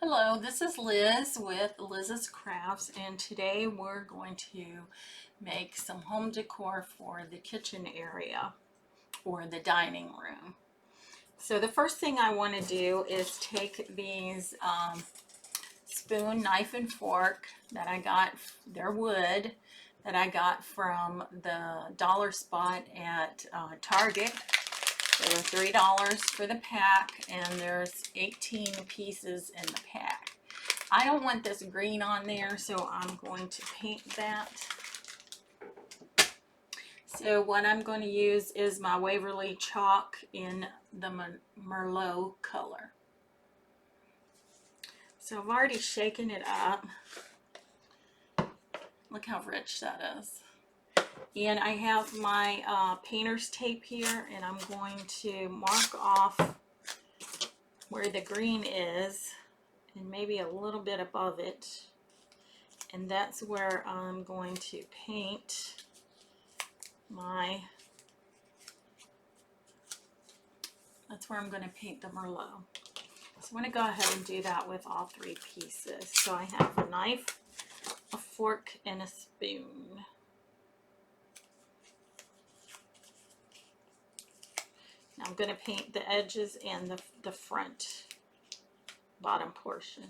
Hello, this is Liz with Liz's Crafts, and today we're going to make some home decor for the kitchen area or the dining room. So the first thing I want to do is take these spoon, knife, and fork that I got, they're wood, that I got from the dollar spot at Target. They were $3 for the pack, and there's 18 pieces in the pack. I don't want this green on there, so I'm going to paint that. So what I'm going to use is my Waverly chalk in the Merlot color. So I've already shaken it up. Look how rich that is. And I have my painter's tape here, and I'm going to mark off where the green is and maybe a little bit above it. And that's where I'm going to paint that's where I'm going to paint the Merlot. So I'm going to go ahead and do that with all three pieces. So I have a knife, a fork, and a spoon. Now I'm going to paint the edges and the front bottom portion.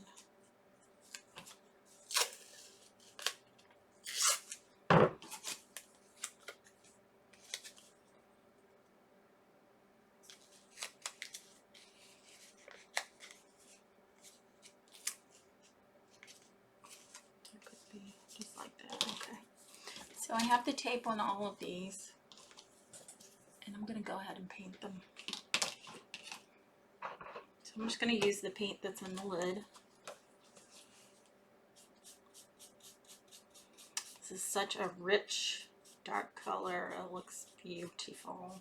It could be just like that. Okay. So I have the tape on all of these, and I'm going to go ahead and paint them. So I'm just going to use the paint that's in the lid. This is such a rich, dark color. It looks beautiful.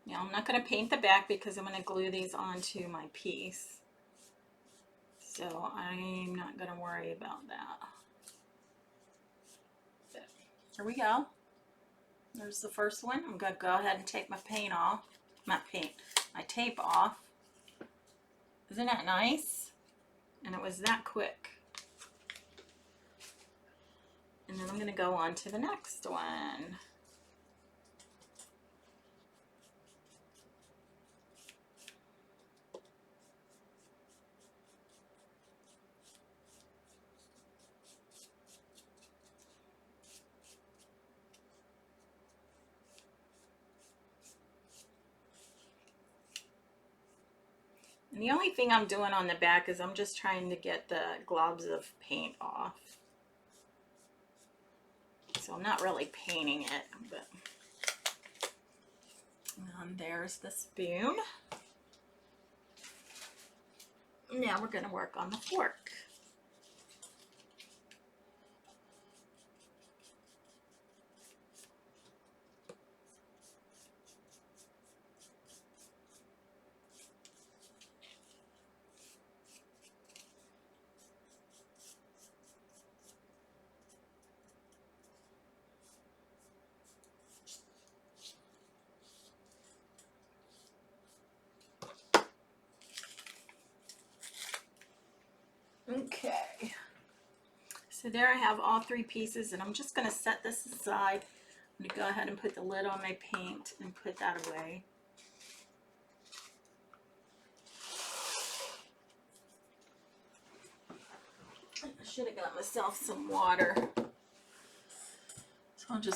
Now I'm not going to paint the back because I'm going to glue these onto my piece. So I'm not going to worry about that. But here we go. There's the first one. I'm going to go ahead and take my paint off. My tape off. Isn't that nice? And it was that quick. And then I'm going to go on to the next one. And the only thing I'm doing on the back is I'm just trying to get the globs of paint off. So I'm not really painting it, but and there's the spoon. Now we're going to work on the fork. Okay, so there I have all three pieces, and I'm just going to set this aside. I'm going to go ahead and put the lid on my paint and put that away. I should have got myself some water. So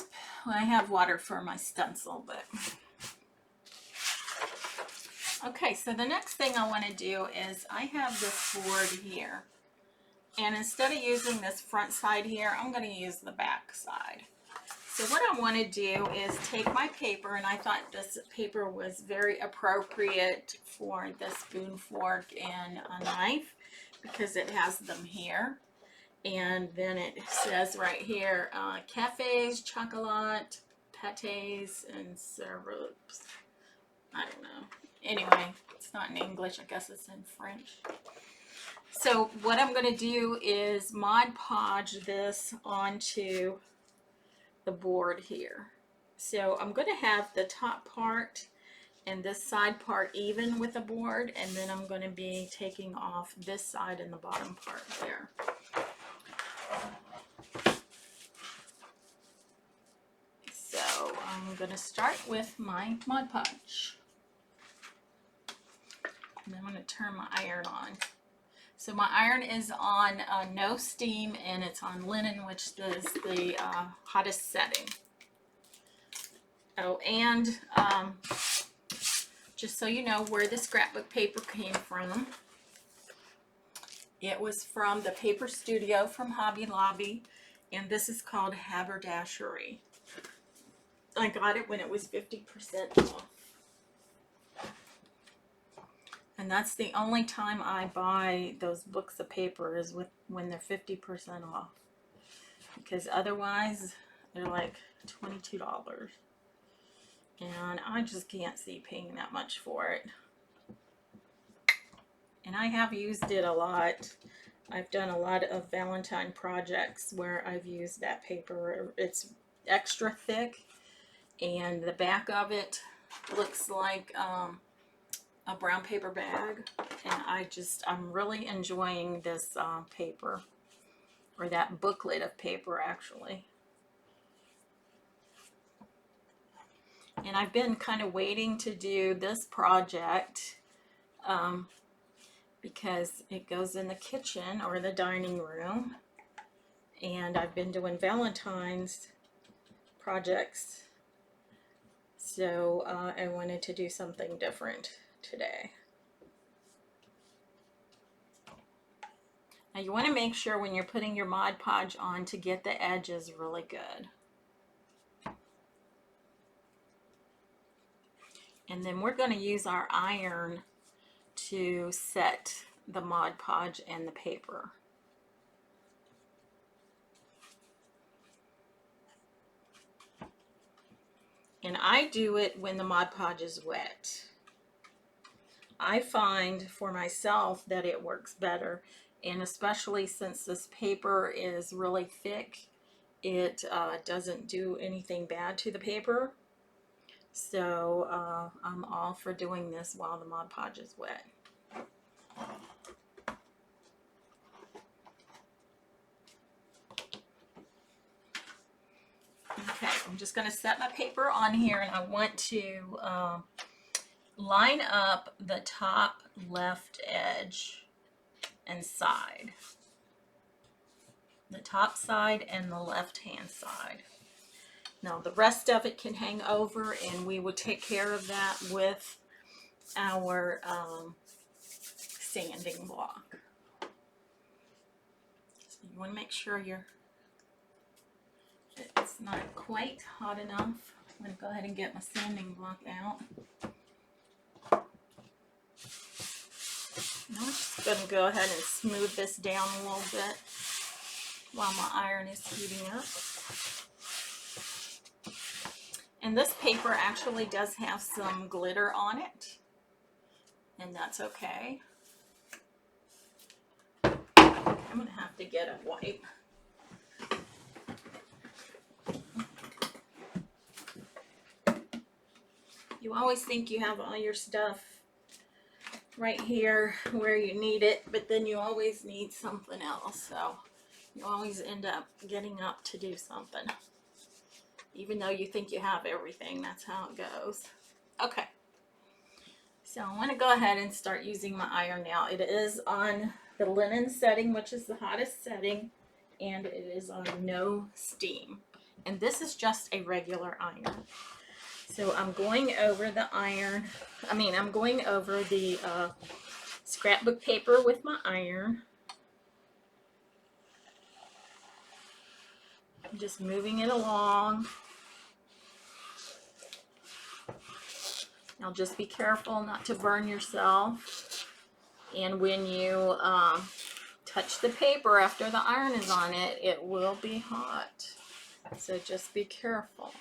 I have water for my stencil, but. Okay, so the next thing I want to do is I have this board here. And instead of using this front side here, I'm going to use the back side. So what I want to do is take my paper, and I thought this paper was very appropriate for the spoon, fork, and a knife because it has them here. And then it says right here, cafes, chocolat, pâtés, and syrups. I don't know. Anyway, it's not in English. I guess it's in French. So what I'm going to do is Mod Podge this onto the board here. So I'm going to have the top part and this side part even with the board, and then I'm going to be taking off this side and the bottom part there. So I'm going to start with my Mod Podge. And I'm going to turn my iron on. So my iron is on no steam, and it's on linen, which is the hottest setting. Oh, and just so you know where the scrapbook paper came from, it was from the Paper Studio from Hobby Lobby, and this is called Haberdashery. I got it when it was 50% off. And that's the only time I buy those books of paper is when they're 50% off. Because otherwise, they're like $22. And I just can't see paying that much for it. And I have used it a lot. I've done a lot of Valentine projects where I've used that paper. It's extra thick, and the back of it looks like a brown paper bag, and I'm really enjoying this paper, or that booklet of paper actually. And I've been kind of waiting to do this project because it goes in the kitchen or the dining room, and I've been doing Valentine's projects, so I wanted to do something different today. Now you want to make sure when you're putting your Mod Podge on to get the edges really good. And then we're going to use our iron to set the Mod Podge and the paper. And I do it when the Mod Podge is wet. I find for myself that it works better, and especially since this paper is really thick, it doesn't do anything bad to the paper. So I'm all for doing this while the Mod Podge is wet. Okay, I'm just going to set my paper on here, and I want to line up the top left edge and side. The top side and the left hand side. Now the rest of it can hang over, and we will take care of that with our sanding block. So you want to make sure it's not quite hot enough. I'm going to go ahead and get my sanding block out. Now I'm just going to go ahead and smooth this down a little bit while my iron is heating up. And this paper actually does have some glitter on it, and that's okay. I'm going to have to get a wipe. You always think you have all your stuff right here where you need it, but then you always need something else, so you always end up getting up to do something. Even though you think you have everything, that's how it goes. Okay, so I want to go ahead and start using my iron now. It is on the linen setting, which is the hottest setting, and it is on no steam. And this is just a regular iron. So I'm going over the I'm going over the scrapbook paper with my iron. I'm just moving it along. Now just be careful not to burn yourself. And when you touch the paper after the iron is on it, it will be hot. So just be careful.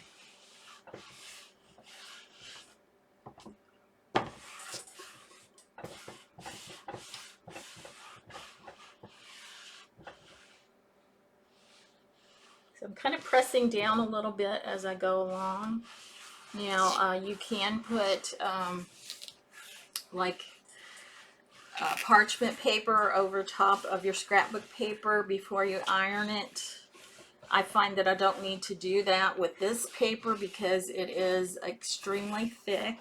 So I'm kind of pressing down a little bit as I go along. Now you can put like parchment paper over top of your scrapbook paper before you iron it. I find that I don't need to do that with this paper because it is extremely thick.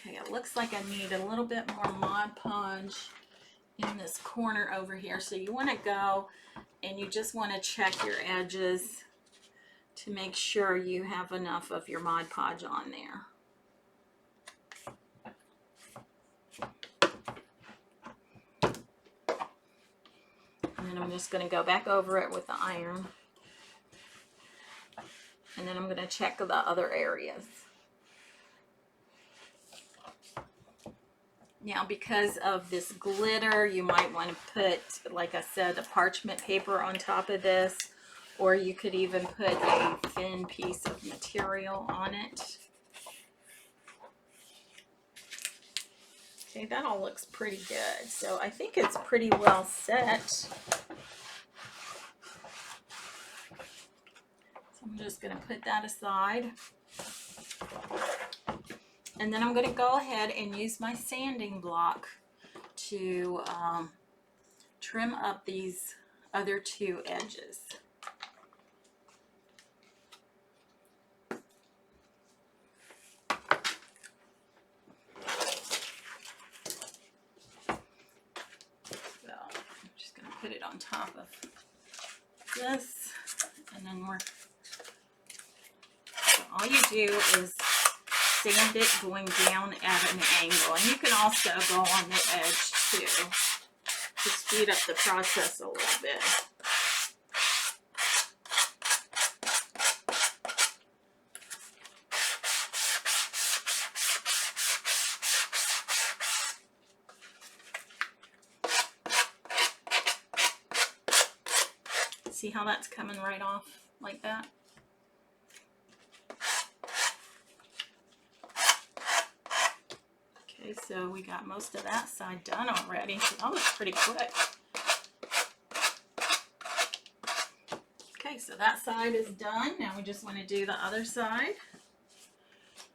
Okay, it looks like I need a little bit more Mod Podge in this corner over here. So you want to go and you just want to check your edges to make sure you have enough of your Mod Podge on there. And then I'm just going to go back over it with the iron. And then I'm going to check the other areas. Now, because of this glitter, you might want to put, like I said, a parchment paper on top of this, or you could even put a thin piece of material on it. Okay, that all looks pretty good. So I think it's pretty well set. So I'm just going to put that aside. And then I'm going to go ahead and use my sanding block to trim up these other two edges. So I'm just going to put it on top of this, and then so all you do is sand it going down at an angle, and you can also go on the edge too to speed up the process a little bit. See how that's coming right off like that? Okay, so we got most of that side done already. So that looks pretty quick. Okay, so that side is done. Now we just want to do the other side.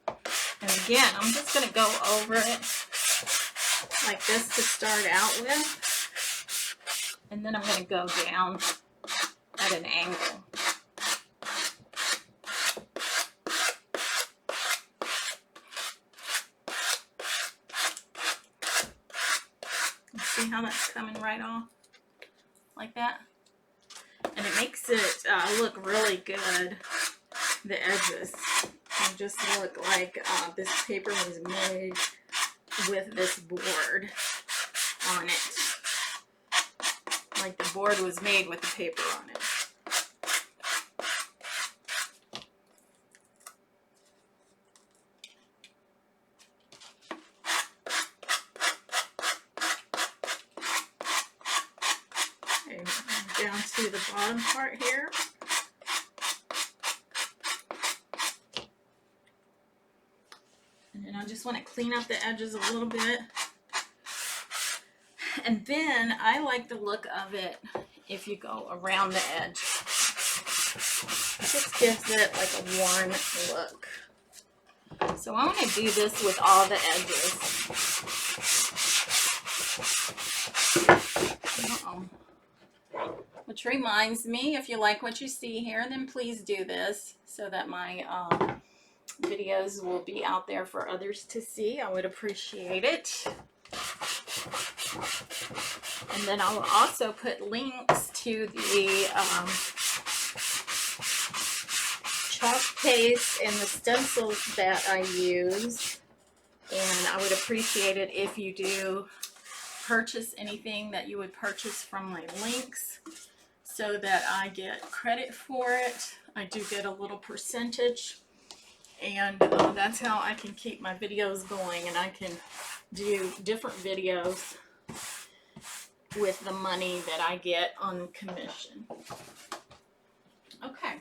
And again, I'm just going to go over it like this to start out with. And then I'm going to go down at an angle. See how that's coming right off like that? And it makes it look really good, the edges. They just look like this paper was made with this board on it. Like the board was made with the paper on it. Down to the bottom part here. And then I just want to clean up the edges a little bit. And then I like the look of it if you go around the edge. It just gives it like a worn look. So I want to do this with all the edges. Which reminds me, if you like what you see here, then please do this so that my videos will be out there for others to see. I would appreciate it. And then I'll also put links to the chalk paste and the stencils that I use. And I would appreciate it if you do purchase anything that you would purchase from my links, so that I get credit for it. I do get a little percentage, and that's how I can keep my videos going, and I can do different videos with the money that I get on commission. Okay,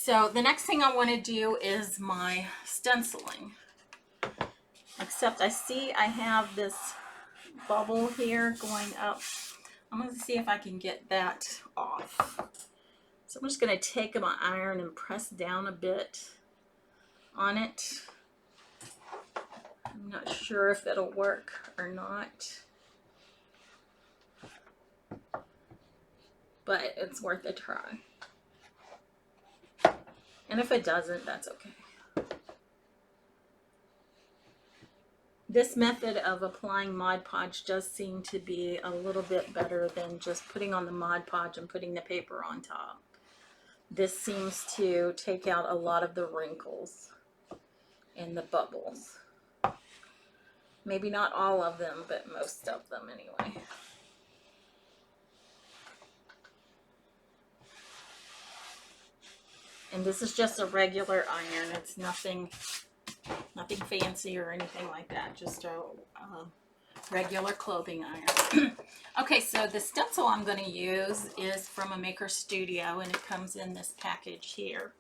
So the next thing I want to do is my stenciling. Except I see I have this bubble here going up. I'm going to see if I can get that off. So I'm just going to take my iron and press down a bit on it. I'm not sure if it'll work or not, but it's worth a try. And if it doesn't, that's okay. This method of applying Mod Podge does seem to be a little bit better than just putting on the Mod Podge and putting the paper on top. This seems to take out a lot of the wrinkles and the bubbles. Maybe not all of them, but most of them anyway. And this is just a regular iron. It's nothing fancy or anything like that. Just a regular clothing iron. Okay, so the stencil I'm going to use is from a Maker Studio, and it comes in this package here.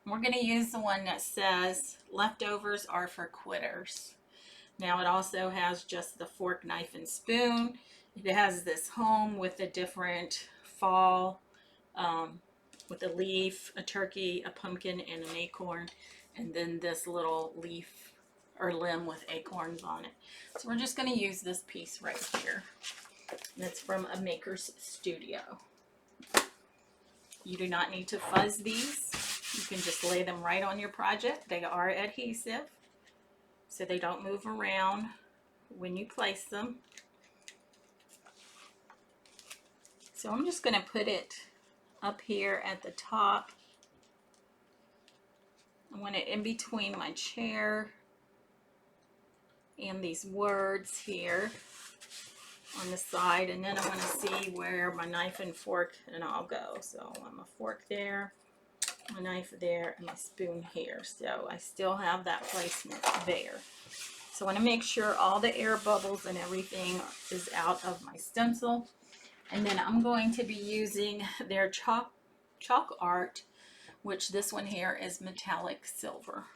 And we're going to use the one that says leftovers are for quitters. Now it also has just the fork, knife, and spoon. It has this home with a different fall, with a leaf, a turkey, a pumpkin, and an acorn, and then this little leaf or limb with acorns on it. So we're just going to use this piece right here. And it's from a Maker's Studio. You do not need to fuzz these. You can just lay them right on your project. They are adhesive, so they don't move around when you place them. So I'm just going to put it up here at the top. I want it in between my chair and these words here on the side, and then I want to see where my knife and fork and all go. So I want my fork there, my knife there, and my spoon here. So I still have that placement there. So I want to make sure all the air bubbles and everything is out of my stencil. And then I'm going to be using their chalk art, which this one here is metallic silver.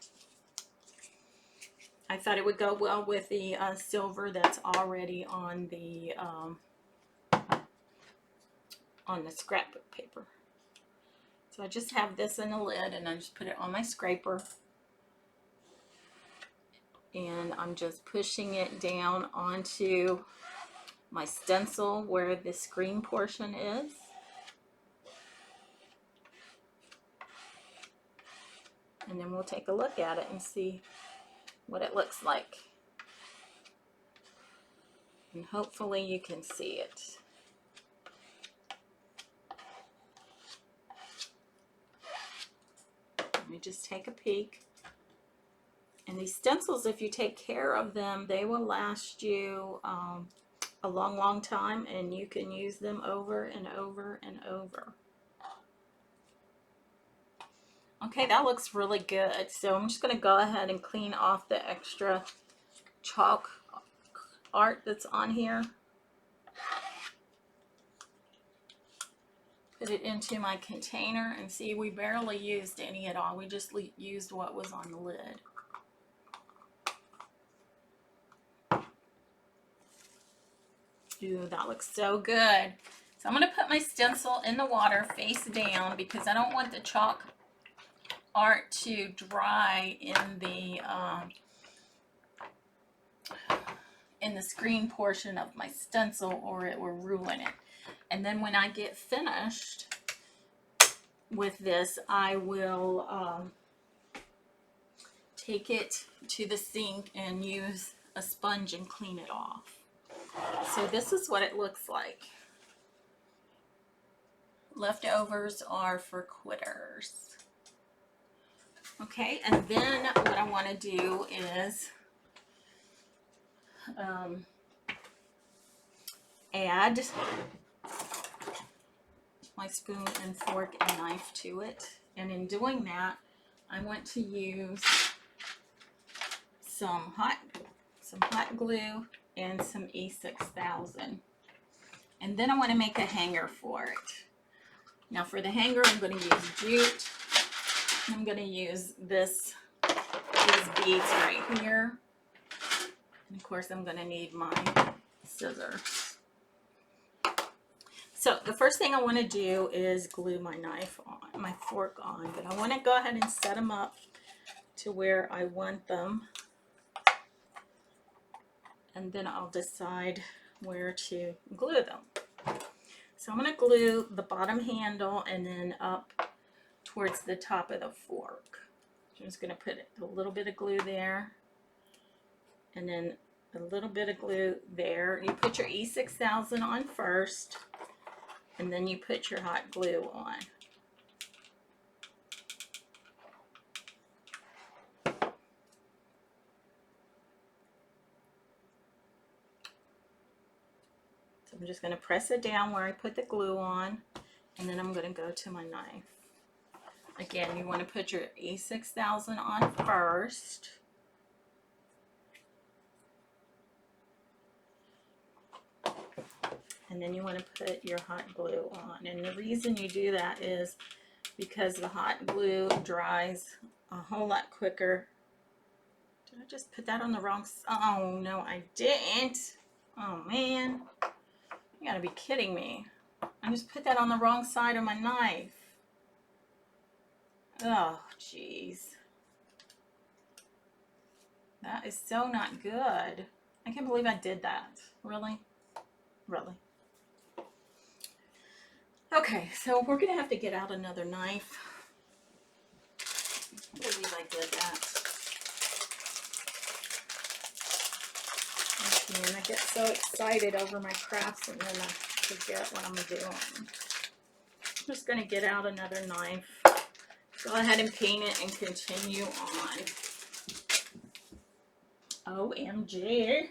I thought it would go well with the silver that's already on the scrapbook paper. So I just have this in a lid, and I just put it on my scraper, and I'm just pushing it down onto my stencil where the screen portion is. And then we'll take a look at it and see what it looks like. And hopefully you can see it. Let me just take a peek. And these stencils, if you take care of them, they will last you a long time, and you can use them over and over and over. Okay, that looks really good. So I'm just going to go ahead and clean off the extra chalk art that's on here. Put it into my container, and see, we barely used any at all. We just used what was on the lid. Ooh, that looks so good. So I'm going to put my stencil in the water face down, because I don't want the chalk art to dry in the screen portion of my stencil, or it will ruin it. And then when I get finished with this, I will take it to the sink and use a sponge and clean it off. So this is what it looks like. Leftovers are for quitters. Okay, and then what I want to do is add my spoon and fork and knife to it. And in doing that, I want to use some hot glue and some E6000. And then I want to make a hanger for it. Now for the hanger, I'm going to use jute. I'm going to use these beads right here. And of course, I'm going to need my scissors. So the first thing I want to do is glue my knife on, my fork on, but I want to go ahead and set them up to where I want them. And then I'll decide where to glue them. So I'm going to glue the bottom handle and then up towards the top of the fork. I'm just going to put a little bit of glue there and then a little bit of glue there. You put your E6000 on first and then you put your hot glue on. So I'm just going to press it down where I put the glue on, and then I'm going to go to my knife. Again, you want to put your E6000 on first. And then you want to put your hot glue on. And the reason you do that is because the hot glue dries a whole lot quicker. Did I just put that on the wrong side? Oh, no, I didn't. Oh, man. You gotta be kidding me. I just put that on the wrong side of my knife. Oh, jeez. That is so not good. I can't believe I did that. Really? Really? Okay, so we're gonna have to get out another knife. I can't believe I did that. And I get so excited over my crafts and then I forget what I'm doing. I'm just gonna get out another knife. Go ahead and paint it and continue on. OMG.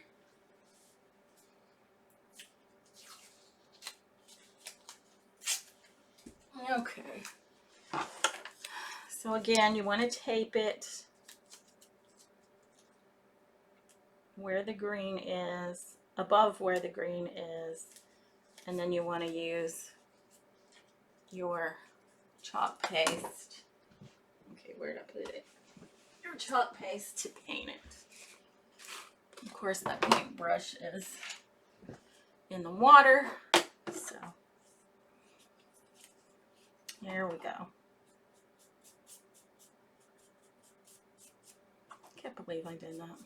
Okay. So again, you want to tape it where the green is, above where the green is, and then you want to use your chalk paste. Okay, where did I put it? Your chalk paste to paint it. Of course, that paintbrush is in the water, so there we go. Can't believe I did that.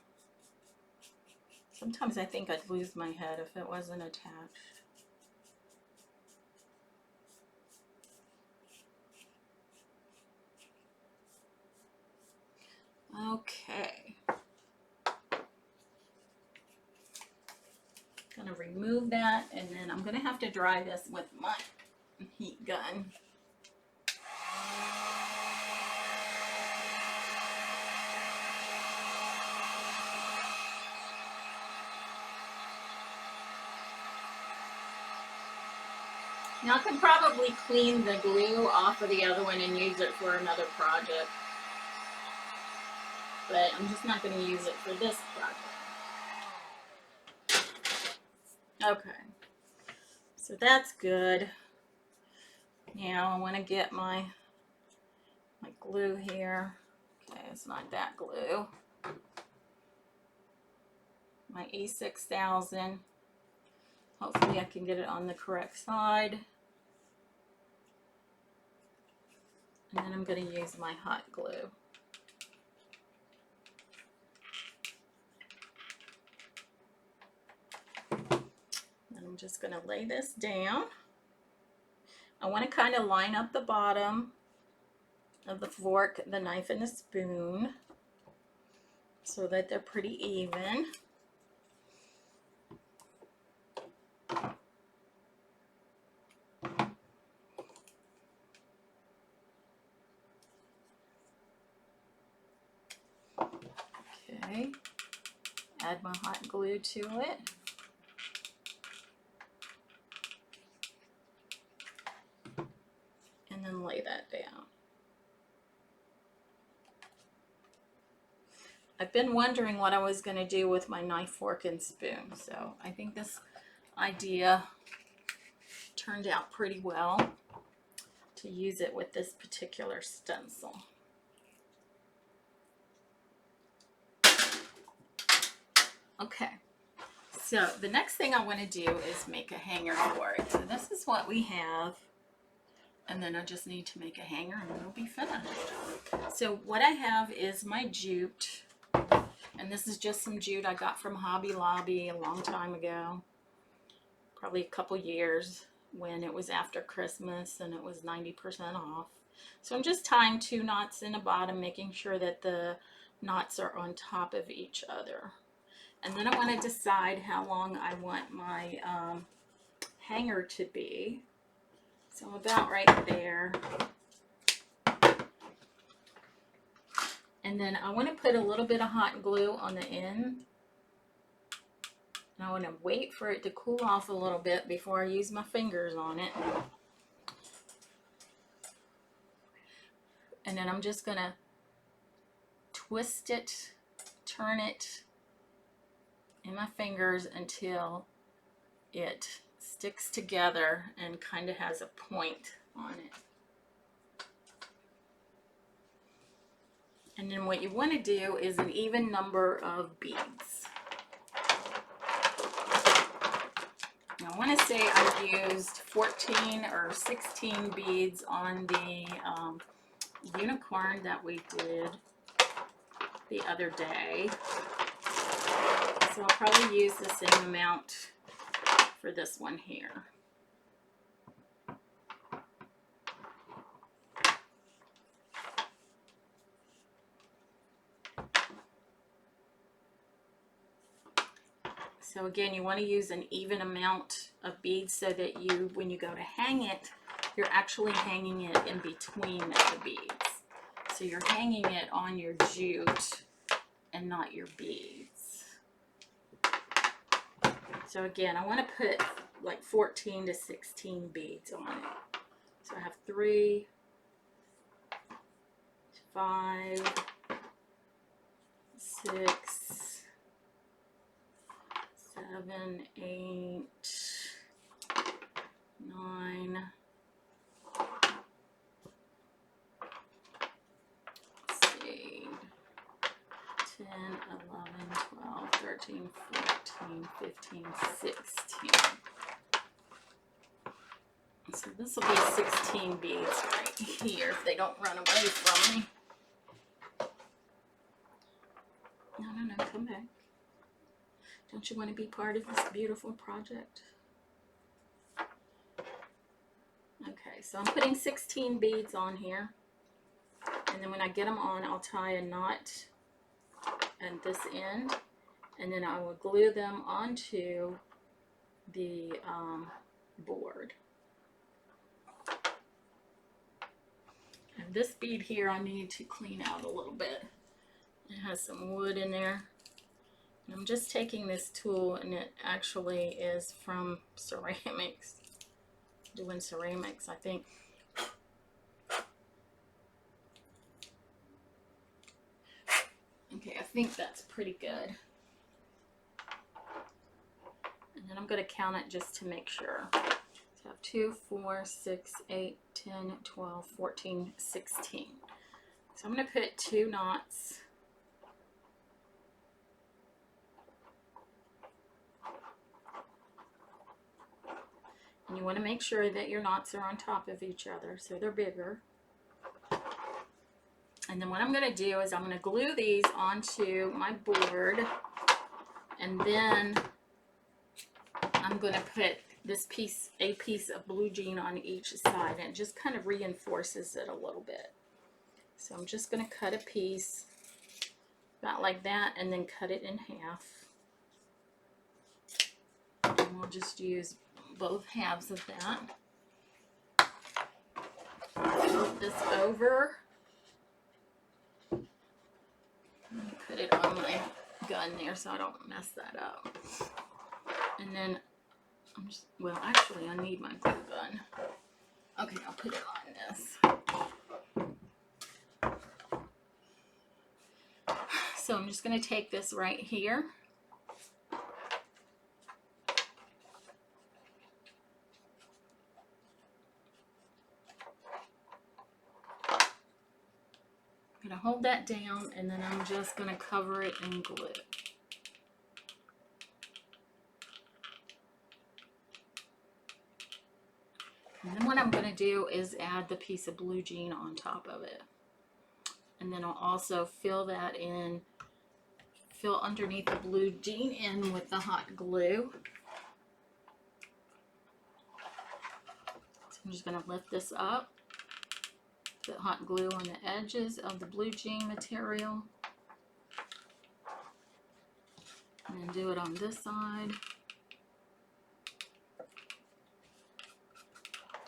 Sometimes I think I'd lose my head if it wasn't attached. Okay. Gonna remove that, and then I'm gonna have to dry this with my heat gun. Now I can probably clean the glue off of the other one and use it for another project, but I'm just not going to use it for this project. Okay, so that's good. Now I want to get my glue here. Okay, it's not that glue. My E6000. Hopefully I can get it on the correct side. And then I'm going to use my hot glue. And I'm just going to lay this down. I want to kind of line up the bottom of the fork, the knife, and the spoon so that they're pretty even. Okay, add my hot glue to it. And then lay that down. I've been wondering what I was going to do with my knife, fork, and spoon, so I think this idea turned out pretty well to use it with this particular stencil. Okay, so the next thing I want to do is make a hanger for it. So this is what we have. And then I just need to make a hanger and it'll be finished. So what I have is my jute. And this is just some jute I got from Hobby Lobby a long time ago. Probably a couple years when it was after Christmas and it was 90% off. So I'm just tying 2 knots in the bottom, making sure that the knots are on top of each other. And then I want to decide how long I want my hanger to be. So I'm about right there. And then I want to put a little bit of hot glue on the end. And I want to wait for it to cool off a little bit before I use my fingers on it. And then I'm just going to twist it, turn it in my fingers until it sticks together and kind of has a point on it. And then what you want to do is an even number of beads. I want to say I used 14 or 16 beads on the unicorn that we did the other day. So I'll probably use the same amount for this one here. So again, you want to use an even amount of beads so that you, when you go to hang it, you're actually hanging it in between the beads. So you're hanging it on your jute and not your beads. So again, I want to put like 14 to 16 beads on it. So I have 3, 5, 6, 7, 8, 9, 10, 11, 12, 13, 14, 15, 16. So this will be 16 beads right here if they don't run away from me. No, come back. Don't you want to be part of this beautiful project? Okay, so I'm putting 16 beads on here. And then when I get them on, I'll tie a knot at this end. And then I will glue them onto the board. And this bead here I need to clean out a little bit. It has some wood in there. And I'm just taking this tool, and it actually is from ceramics. Doing ceramics, I think. Okay, I think that's pretty good. And then I'm going to count it just to make sure. So I have 2, 4, 6, 8, 10, 12, 14, 16. So I'm going to put 2 knots. And you want to make sure that your knots are on top of each other so they're bigger. And then what I'm going to do is I'm going to glue these onto my board, and then I'm going to put this a piece of blue jean on each side, and it just kind of reinforces it a little bit. So I'm just going to cut a piece about like that and then cut it in half. And we'll just use both halves of that. Flip this over. Let me put it on my gun there so I don't mess that up. And then I'm just, well, actually I need my glue gun. Okay, I'll put it on this. So I'm just going to take this right here. I'm going to hold that down, and then I'm just going to cover it in glue. And then what I'm going to do is add the piece of blue jean on top of it. And then I'll also fill that in, fill underneath the blue jean in with the hot glue. So I'm just going to lift this up, put hot glue on the edges of the blue jean material. And then do it on this side.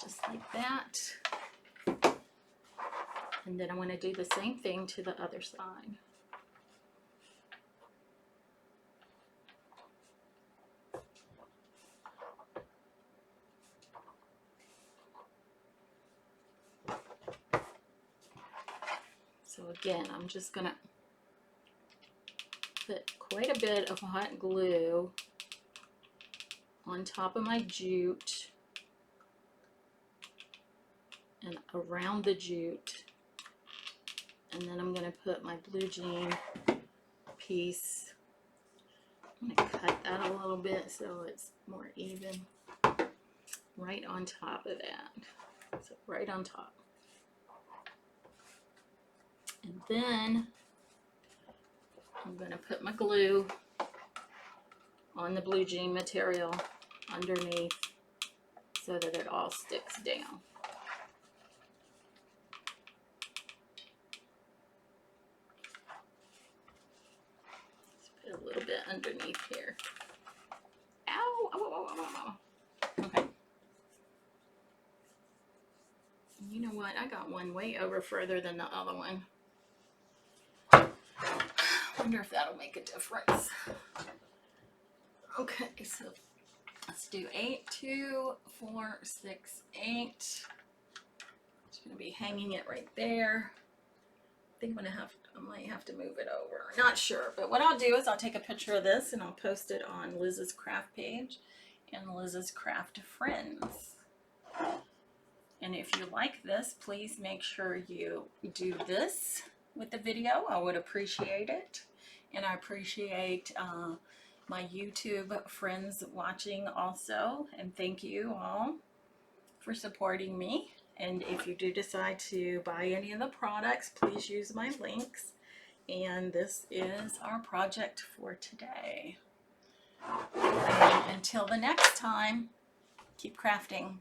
Just like that. And then I want to do the same thing to the other side. So again, I'm just going to put quite a bit of hot glue on top of my jute and around the jute. And then I'm going to put my blue jean piece. I'm going to cut that a little bit so it's more even. Right on top of that. So right on top. And then I'm going to put my glue on the blue jean material underneath so that it all sticks down. A little bit underneath here. Ow! Ow, ow, ow, ow, ow. Okay. You know what? I got one way over further than the other one. Wonder if that'll make a difference. Okay, so let's do 8, 2, 4, 6, 8. Just gonna be hanging it right there. I think I might have to move it over. Not sure, but what I'll do is I'll take a picture of this and I'll post it on Liz's Craft page and Liz's Craft Friends. And if you like this, please make sure you do this with the video. I would appreciate it. And I appreciate my YouTube friends watching also. And thank you all for supporting me. And if you do decide to buy any of the products, please use my links. And this is our project for today. And until the next time, keep crafting.